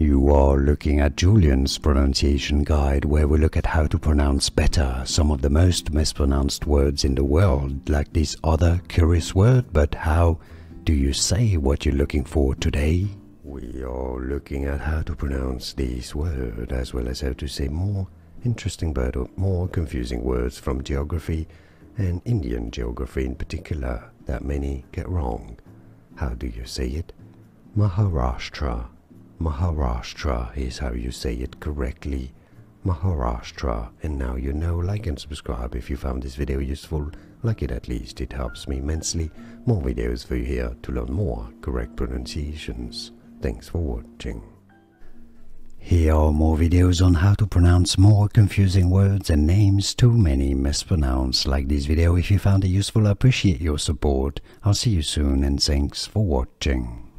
You are looking at Julian's pronunciation guide, where we look at how to pronounce better some of the most mispronounced words in the world, like this other curious word. But how do you say what you're looking for today? We are looking at how to pronounce this word, as well as how to say more interesting but more confusing words from geography and Indian geography in particular that many get wrong. How do you say it? Maharashtra. Maharashtra is how you say it correctly. Maharashtra. And now you know. Like and subscribe if you found this video useful. Like it at least, it helps me immensely. More videos for you here to learn more correct pronunciations. Thanks for watching. Here are more videos on how to pronounce more confusing words and names too many mispronounced. Like this video if you found it useful. I appreciate your support. I'll see you soon and thanks for watching.